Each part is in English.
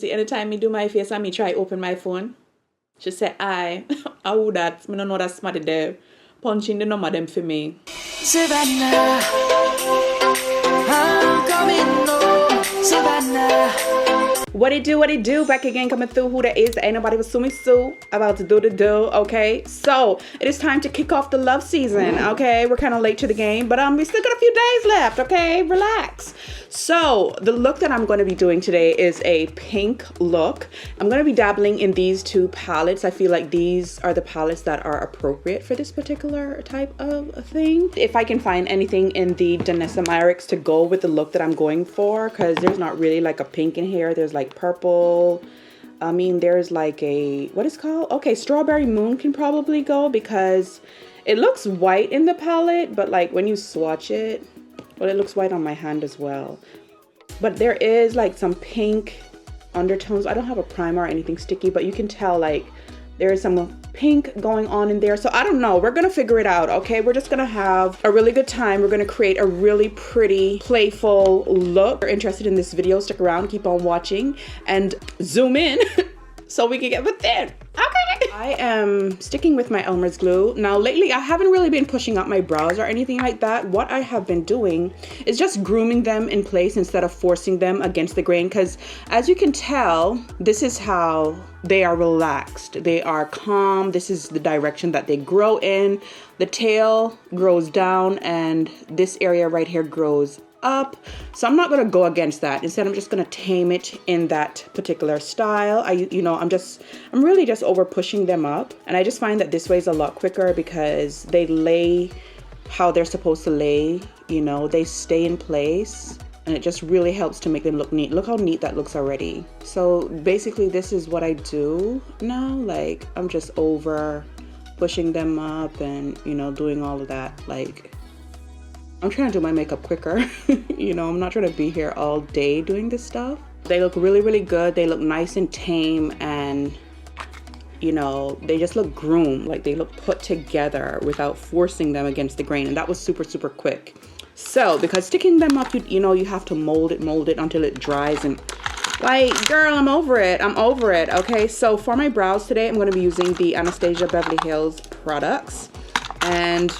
See, anytime me do my face and me try open my phone, she say, I who that? Me don't know that somebody there punching the number them for me. Savannah, I'm coming home, Savannah. What it do? Back again, coming through. Who that is? Ain't nobody but Sumi Sue about to do the do. Okay, so it is time to kick off the love season. Okay, we're kind of late to the game, but we still got a few days left. Okay, relax. So the look that I'm going to be doing today is a pink look. I'm going to be dabbling in these two palettes. I feel like these are the palettes that are appropriate for this particular type of thing. If I can find anything in the DANESSA MYRICKS to go with the look that I'm going for, because there's not really like a pink in here. There's like purple. I mean, there's like a, what is it called? Okay, Strawberry Moon can probably go because it looks white in the palette, but like when you swatch it, well, it looks white on my hand as well. But there is like some pink undertones. I don't have a primer or anything sticky, but you can tell like there is some pink going on in there. So I don't know, we're gonna figure it out, okay? We're just gonna have a really good time. We're gonna create a really pretty, playful look. If you're interested in this video, stick around, keep on watching, and zoom in so we can get within. Okay. I am sticking with my Elmer's glue. Now lately I haven't really been pushing up my brows or anything like that. What I have been doing is just grooming them in place instead of forcing them against the grain, because as you can tell, this is how they are relaxed. They are calm. This is the direction that they grow in. The tail grows down and this area right here grows up. So I'm not going to go against that. Instead, I'm just going to tame it in that particular style. I'm really just over pushing them up, and I just find that this way is a lot quicker because they lay how they're supposed to lay. You know, they stay in place, and it just really helps to make them look neat. Look how neat that looks already. So basically this is what I do now. Like, I'm just over pushing them up and, you know, doing all of that. Like, I'm trying to do my makeup quicker. You know, I'm not trying to be here all day doing this stuff. They look really, really good. They look nice and tame, and you know, they just look groomed. Like, they look put together without forcing them against the grain. And that was super, super quick. So because sticking them up, you know, you have to mold it until it dries. And like, girl, I'm over it. Okay, so for my brows today, I'm going to be using the Anastasia Beverly Hills products. And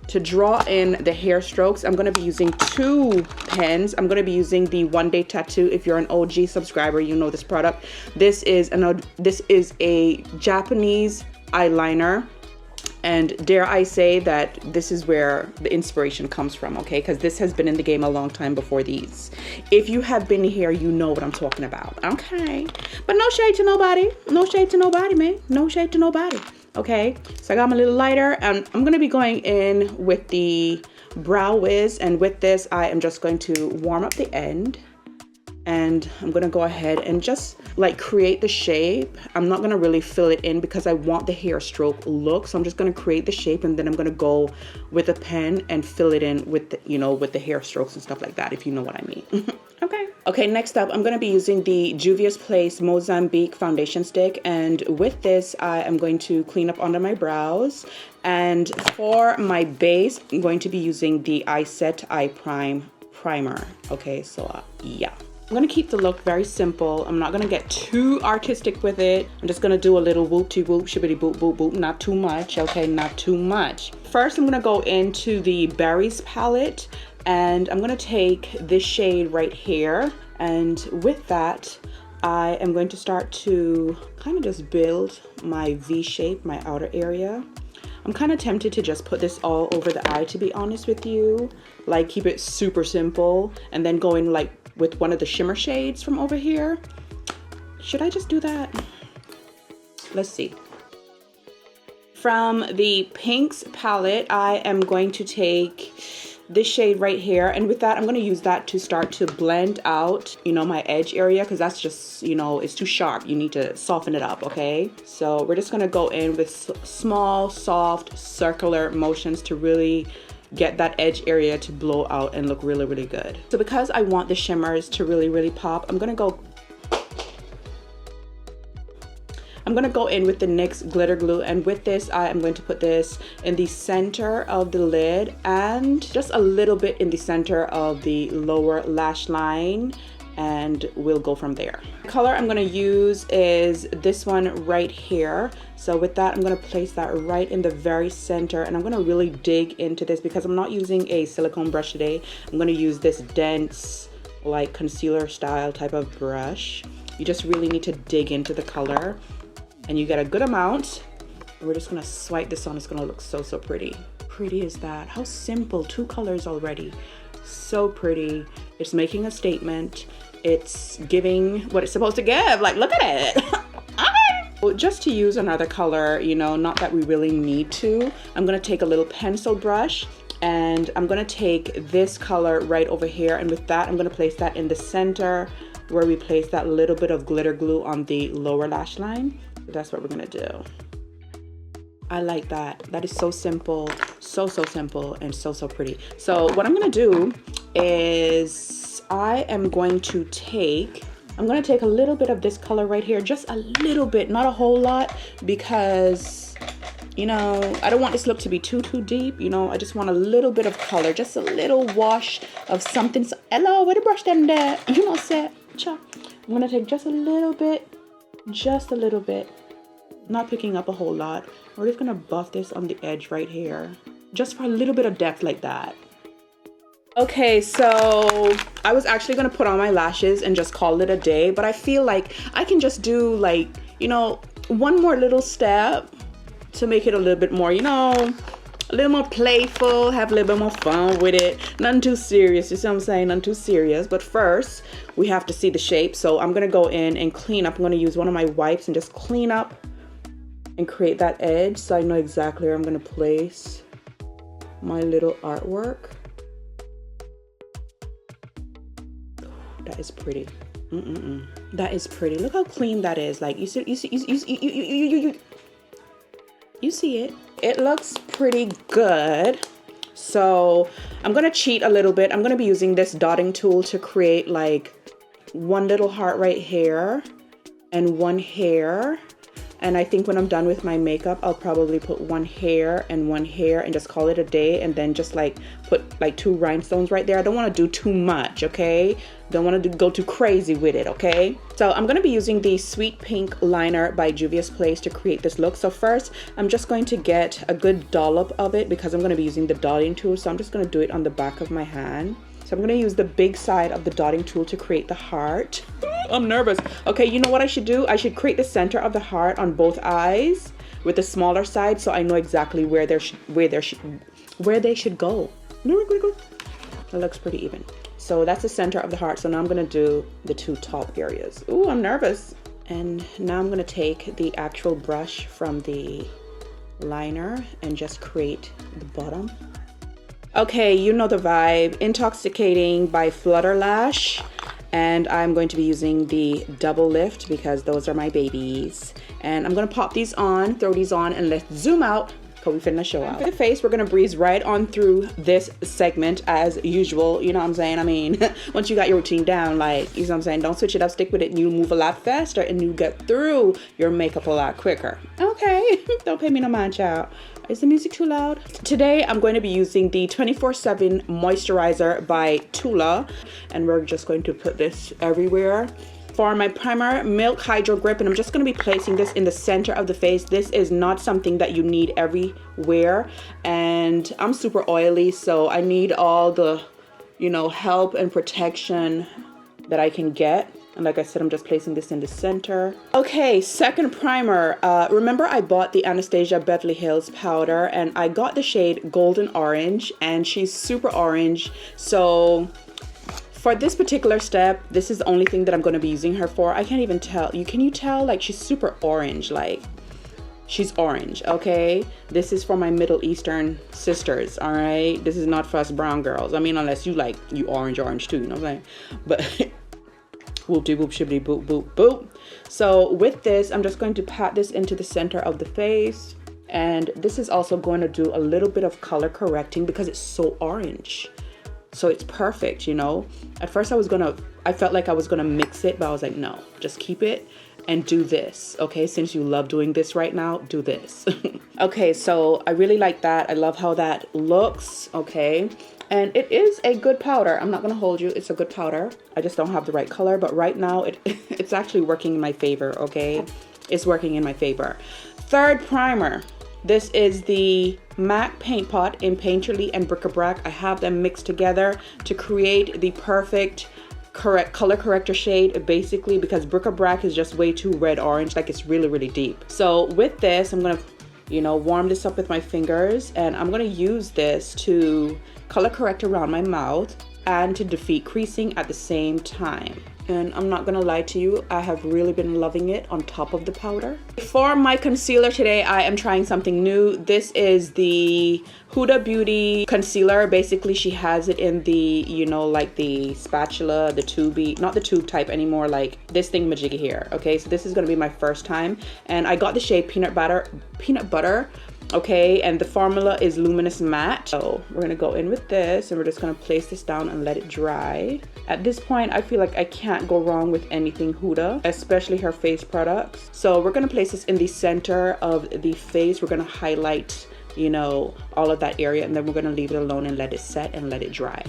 to draw in the hair strokes, I'm going to be using two pens. I'm going to be using the One Day Tattoo. If you're an OG subscriber, you know this product. This is a Japanese eyeliner, and dare I say that this is where the inspiration comes from, okay? Because this has been in the game a long time before these. If you have been here, you know what I'm talking about, okay? But no shade to nobody. No shade to nobody, man. No shade to nobody. Okay, so I got my little lighter, and I'm going to be going in with the Brow Wiz, and with this I am just going to warm up the end, and I'm going to go ahead and just like create the shape. I'm not going to really fill it in because I want the hair stroke look, so I'm just going to create the shape, and then I'm going to go with a pen and fill it in with the, you know, with the hair strokes and stuff like that, if you know what I mean. Okay, next up, I'm going to be using the JUVIA'S Place Mozambique foundation stick, and with this I am going to clean up under my brows. And for my base, I'm going to be using the Eye Set Eye Primer. Okay, so yeah. I'm going to keep the look very simple. I'm not going to get too artistic with it. I'm just going to do a little whoop-de-whoop, shibbity-boop-boop-boop. Not too much, okay? Not too much. First, I'm going to go into the Berries palette, and I'm going to take this shade right here. And with that, I am going to start to kind of just build my V shape, my outer area. I'm kind of tempted to just put this all over the eye, to be honest with you. Like, keep it super simple, and then go in like with one of the shimmer shades from over here. Should I just do that? Let's see. From the Pinks palette, I am going to take this shade right here, and with that I'm going to use that to start to blend out, you know, my edge area, because that's just, you know, it's too sharp. You need to soften it up, okay? So we're just going to go in with small, soft, circular motions to really get that edge area to blow out and look really, really good. So because I want the shimmers to really, really pop, I'm gonna go in with the NYX glitter glue, and with this I am going to put this in the center of the lid and just a little bit in the center of the lower lash line and we'll go from there. The color I'm gonna use is this one right here. So with that, I'm gonna place that right in the very center, and I'm gonna really dig into this because I'm not using a silicone brush today. I'm gonna use this dense, like concealer style type of brush. You just really need to dig into the color, and you get a good amount. We're just gonna swipe this on. It's gonna look so, so pretty. Pretty is that? How simple, 2 colors already. So pretty. It's making a statement. It's giving what it's supposed to give. Like, look at it. Well, just to use another color, you know, not that we really need to, I'm gonna take a little pencil brush, and I'm gonna take this color right over here, and with that, I'm gonna place that in the center where we place that little bit of glitter glue on the lower lash line. So that's what we're gonna do. I like that. That is so simple, so simple, and so pretty. So what I'm gonna do is I'm gonna take a little bit of this color right here, just a little bit, not a whole lot, because, you know, I don't want this look to be too deep, you know. I just want a little bit of color, just a little wash of something. Hello, where the brush down there? You know, set. I'm gonna take just a little bit, not picking up a whole lot. We're just gonna buff this on the edge right here, just for a little bit of depth like that. Okay, so I was actually gonna put on my lashes and just call it a day, but I feel like I can just do, like, you know, one more little step to make it a little bit more, you know, a little more playful, have a little bit more fun with it. Nothing too serious, you see what I'm saying? Nothing too serious. But first, we have to see the shape. So I'm gonna go in and clean up. I'm gonna use one of my wipes and just clean up and create that edge, so I know exactly where I'm gonna place my little artwork. That is pretty. That is pretty. Look how clean that is. Like, you see it. It looks pretty good. So I'm gonna cheat a little bit. I'm gonna be using this dotting tool to create like one little heart right here and one hair. And I think when I'm done with my makeup, I'll probably put one hair and just call it a day, and then just like put like 2 rhinestones right there. I don't want to do too much, okay? Don't want to go too crazy with it, okay? So I'm going to be using the Sweet Pink liner by JUVIA'S to create this look. So first, I'm just going to get a good dollop of it because I'm going to be using the dotting tool. So I'm just going to do it on the back of my hand. So I'm going to use the big side of the dotting tool to create the heart. I'm nervous. Okay, you know what I should do? I should create the center of the heart on both eyes with the smaller side, so I know exactly where they should go. That looks pretty even. So that's the center of the heart. So now I'm going to do the 2 top areas. Ooh, I'm nervous. And now I'm going to take the actual brush from the liner and just create the bottom. Okay, you know the vibe. Intoxicating by Flutter Lash. And I'm going to be using the double lift because those are my babies. And I'm gonna pop these on, throw these on, and let's zoom out because we finna show out. For the face, we're gonna breeze right on through this segment as usual. You know what I'm saying? I mean, once you got your routine down, like, you know what I'm saying? Don't switch it up, stick with it, and you move a lot faster and you get through your makeup a lot quicker. Okay, don't pay me no mind, child. Is the music too loud? Today, I'm going to be using the 24/7 moisturizer by TULA, and we're just going to put this everywhere. For my primer, Milk Hydro Grip, and I'm just going to be placing this in the center of the face. This is not something that you need everywhere, and I'm super oily, so I need all the, you know, help and protection that I can get. And like I said, I'm just placing this in the center. Okay, second primer. Remember I bought the Anastasia Beverly Hills powder, and I got the shade Golden Orange, and she's super orange. So for this particular step, this is the only thing that I'm going to be using her for. I can't even tell. Can you tell? Like, she's super orange. Like, she's orange, okay? This is for my Middle Eastern sisters, all right? This is not for us brown girls. I mean, unless you like, you orange too, you know what I'm saying? But whoop de whoop shibbity boop boop boop. So with this, I'm just going to pat this into the center of the face, and this is also going to do a little bit of color correcting because it's so orange. So it's perfect, you know. At first I felt like I was gonna mix it, but I was like, no, just keep it. and do this, okay? Since you love doing this right now, do this. Okay, so I really like that. I love how that looks, okay? And it is a good powder. I'm not gonna hold you, it's a good powder. I just don't have the right color, but right now it's actually working in my favor, okay? It's working in my favor. Third primer. This is the MAC Paint Pot in Painterly and Bric. I have them mixed together to create the perfect color corrector shade, basically, because Bric is just way too red orange, like it's really, really deep. So with this, I'm gonna, you know, warm this up with my fingers, and I'm gonna use this to color correct around my mouth and to defeat creasing at the same time. And I'm not gonna lie to you, I have really been loving it on top of the powder. For my concealer today, I am trying something new. This is the Huda Beauty concealer. Basically, she has it in the, you know, like the spatula, the tubey, not the tube type anymore, like this thing majiggy here. Okay, so this is gonna be my first time. And I got the shade Peanut Butter. Okay, and the formula is Luminous Matte. So we're gonna go in with this, and we're just gonna place this down and let it dry. At this point, I feel like I can't go wrong with anything Huda, especially her face products. So we're gonna place this in the center of the face. We're gonna highlight, you know, all of that area, and then we're gonna leave it alone and let it set and let it dry.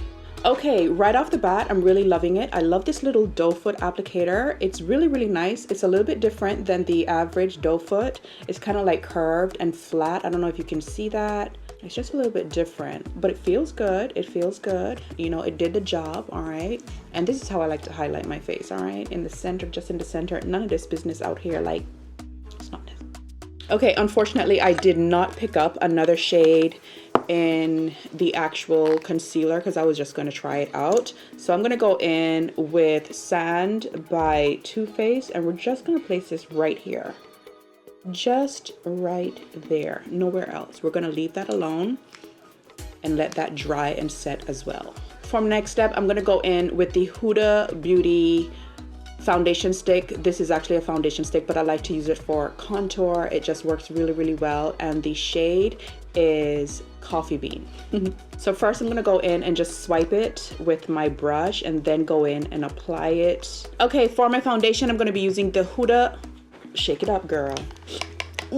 Okay, right off the bat, I'm really loving it. I love this little doe foot applicator. It's really, really nice. It's a little bit different than the average doe foot. It's kind of like curved and flat. I don't know if you can see that. It's just a little bit different, but it feels good. It feels good. You know, it did the job, all right? And this is how I like to highlight my face, all right? In the center, just in the center. None of this business out here, like, it's not this. Okay, unfortunately, I did not pick up another shade in the actual concealer because I was just going to try it out. So I'm going to go in with Sand by Too Faced, and we're just going to place this right here. Just right there, nowhere else. We're going to leave that alone and let that dry and set as well. For next step, I'm going to go in with the Huda Beauty foundation stick. This is actually a foundation stick, but I like to use it for contour. It just works really, really well. And the shade is Coffee Bean. So first I'm gonna go in and just swipe it with my brush and then go in and apply it. Okay, for my foundation, I'm gonna be using the Huda, shake it up, girl.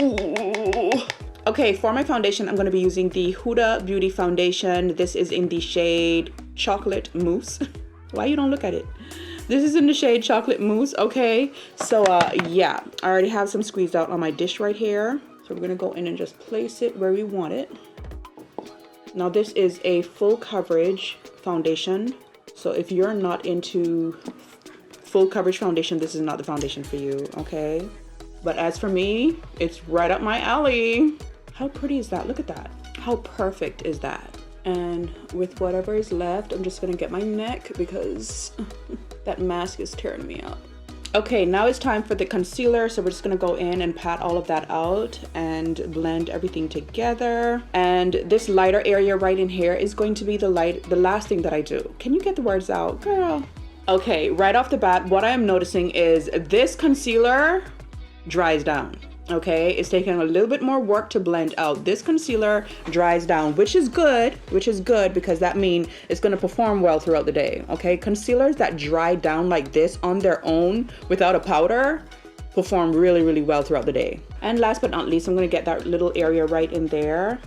Ooh. Okay, for my foundation, I'm gonna be using the Huda Beauty foundation. This is in the shade Chocolate Mousse. Why you don't look at it? This is in the shade Chocolate Mousse, okay? So yeah, I already have some squeezed out on my dish right here. So we're gonna go in and just place it where we want it. Now this is a full coverage foundation. So if you're not into full coverage foundation, this is not the foundation for you, okay? But as for me, it's right up my alley. How pretty is that? Look at that. How perfect is that? And with whatever is left, I'm just gonna get my neck because that mask is tearing me up. Okay, now it's time for the concealer. So we're just gonna go in and pat all of that out and blend everything together. And this lighter area right in here is going to be the last thing that I do. Can you get the words out, girl? Okay, right off the bat, what I am noticing is this concealer dries down. Okay, it's taking a little bit more work to blend out. This concealer dries down, which is good because that means it's going to perform well throughout the day. Okay, concealers that dry down like this on their own without a powder perform really, really well throughout the day. And last but not least, I'm going to get that little area right in there.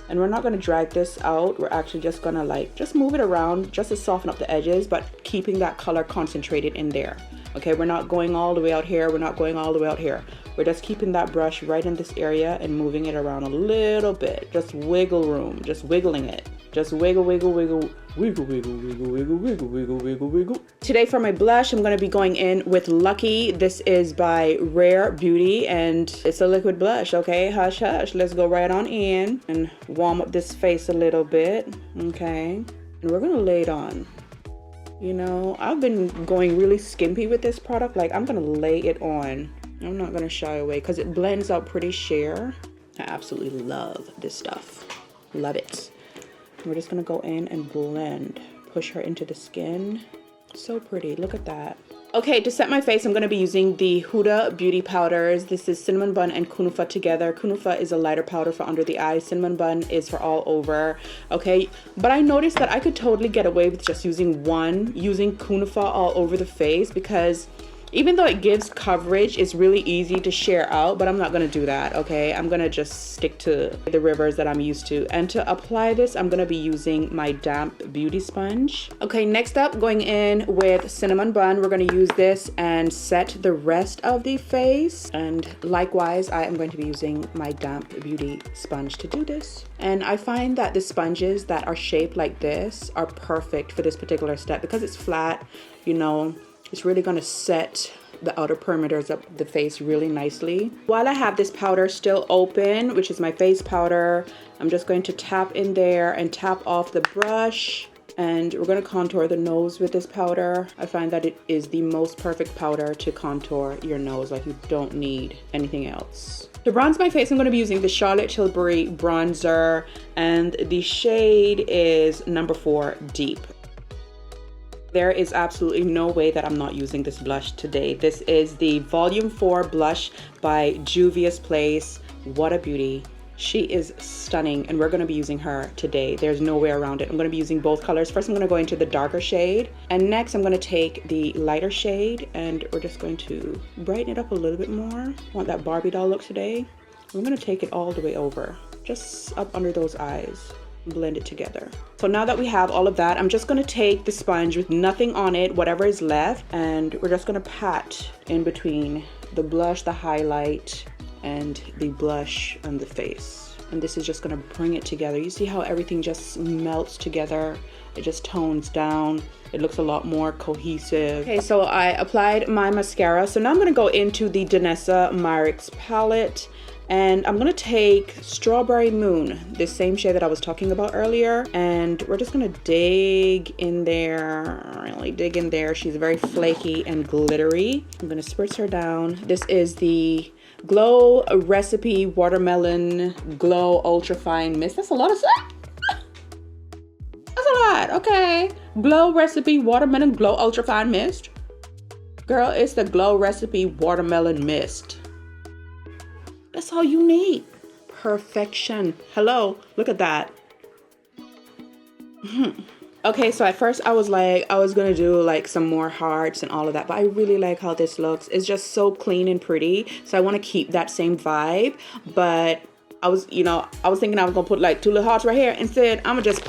And we're not going to drag this out. We're actually just going to like just move it around just to soften up the edges, but keeping that color concentrated in there. Okay, we're not going all the way out here. We're not going all the way out here. We're just keeping that brush right in this area and moving it around a little bit. Just wiggle room, just wiggling it. Just wiggle, wiggle, wiggle, wiggle, wiggle, wiggle, wiggle, wiggle, wiggle, wiggle, wiggle. Today for my blush, I'm gonna be going in with Lucky. This is by Rare Beauty and it's a liquid blush, okay? Hush, hush. Let's go right on in and warm up this face a little bit, okay? And we're gonna lay it on. You know, I've been going really skimpy with this product. Like, I'm gonna lay it on. I'm not gonna shy away because it blends out pretty sheer. I absolutely love this stuff. Love it. We're just gonna go in and blend. Push her into the skin. So pretty, look at that. Okay, to set my face, I'm gonna be using the Huda Beauty powders. This is Cinnamon Bun and Kunafa together. Kunafa is a lighter powder for under the eyes. Cinnamon Bun is for all over, okay? But I noticed that I could totally get away with just using Kunafa all over the face because Even though it gives coverage, it's really easy to sheer out, but I'm not gonna do that, okay? I'm gonna just stick to the rivers that I'm used to. And to apply this, I'm gonna be using my damp beauty sponge. Okay, next up, going in with Cinnamon Bun. We're gonna use this and set the rest of the face. And likewise, I am going to be using my damp beauty sponge to do this. And I find that the sponges that are shaped like this are perfect for this particular step because it's flat, you know, it's really gonna set the outer perimeters of the face really nicely. While I have this powder still open, which is my face powder, I'm just going to tap in there and tap off the brush. And we're gonna contour the nose with this powder. I find that it is the most perfect powder to contour your nose. Like, you don't need anything else. To bronze my face, I'm gonna be using the Charlotte Tilbury bronzer, and the shade is number 4 Deep. There is absolutely no way that I'm not using this blush today. This is the Volume 4 blush by Juvia's Place. What a beauty. She is stunning, and we're gonna be using her today. There's no way around it. I'm gonna be using both colors. First, I'm gonna go into the darker shade, and next I'm gonna take the lighter shade, and we're just going to brighten it up a little bit more. I want that Barbie doll look today. I'm gonna take it all the way over, just up under those eyes. Blend it together. So now that we have all of that, I'm just gonna take the sponge with nothing on it, whatever is left, and we're just gonna pat in between the blush, the highlight, and the blush on the face. And this is just gonna bring it together. You see how everything just melts together? It just tones down. It looks a lot more cohesive. Okay, so I applied my mascara. So now I'm gonna go into the DANESSA MYRICKS palette. And I'm gonna take Strawberry Moon, this same shade that I was talking about earlier, and we're just gonna dig in there, really dig in there. She's very flaky and glittery. I'm gonna spritz her down. This is the Glow Recipe Watermelon Glow Ultra Fine Mist. That's a lot of stuff. That's a lot, okay. Glow Recipe Watermelon Glow Ultra Fine Mist. Girl, it's the Glow Recipe Watermelon Mist. That's all you need. Perfection. Hello, look at that. Okay, so at first I was gonna do like some more hearts and all of that, but I really like how this looks. It's just so clean and pretty. So I want to keep that same vibe, but I was thinking I was gonna put like 2 little hearts right here. Instead, I'm gonna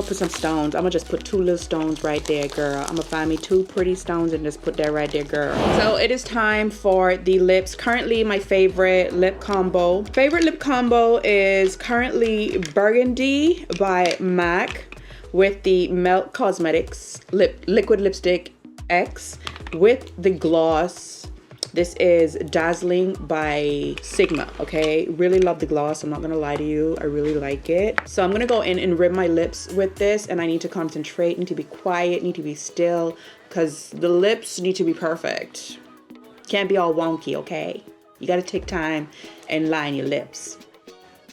put some stones. I'm gonna just put 2 little stones right there, girl. I'm gonna find me 2 pretty stones and just put that right there, girl. So it is time for the lips. Currently, my favorite lip combo. Favorite lip combo is currently Burgundy by MAC with the Melt Cosmetics Liquid Lipstick X with the gloss. This is Dazzling by Sigma, okay? Really love the gloss, I'm not gonna lie to you. I really like it. So I'm gonna go in and rib my lips with this, and I need to concentrate, need to be quiet, need to be still, because the lips need to be perfect. Can't be all wonky, okay? You gotta take time and line your lips.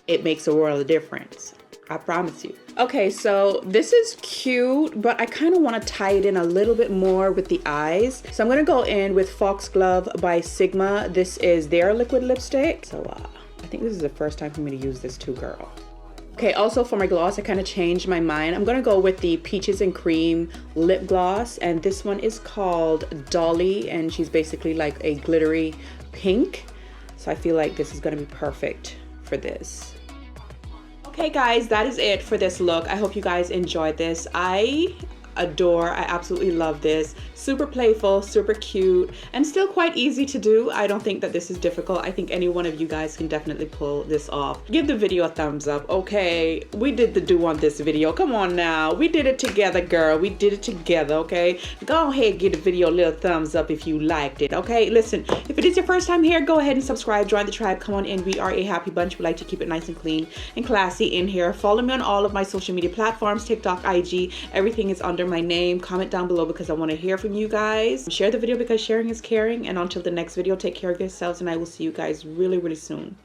It makes a world of difference. I promise you. Okay, so this is cute, but I kind of want to tie it in a little bit more with the eyes. So I'm going to go in with Foxglove by Sigma. This is their liquid lipstick. So I think this is the first time for me to use this too, girl. Okay, also for my gloss, I kind of changed my mind. I'm going to go with the Peaches and Cream lip gloss. And this one is called Dolly, and she's basically like a glittery pink. So I feel like this is going to be perfect for this. Okay guys, that is it for this look. I hope you guys enjoyed this. I absolutely love this. Super playful, super cute, and still quite easy to do. I don't think that this is difficult. I think any one of you guys can definitely pull this off. Give the video a thumbs up, okay? We did the do on this video. Come on now. We did it together, girl. We did it together, okay? Go ahead, give the video a little thumbs up if you liked it, okay? Listen, if it is your first time here, go ahead and subscribe. Join the tribe. Come on in. We are a happy bunch. We like to keep it nice and clean and classy in here. Follow me on all of my social media platforms, TikTok, IG. Everything is under my name. Comment down below because I want to hear from you guys. Share the video because sharing is caring. And until the next video, take care of yourselves, and I will see you guys really, really soon.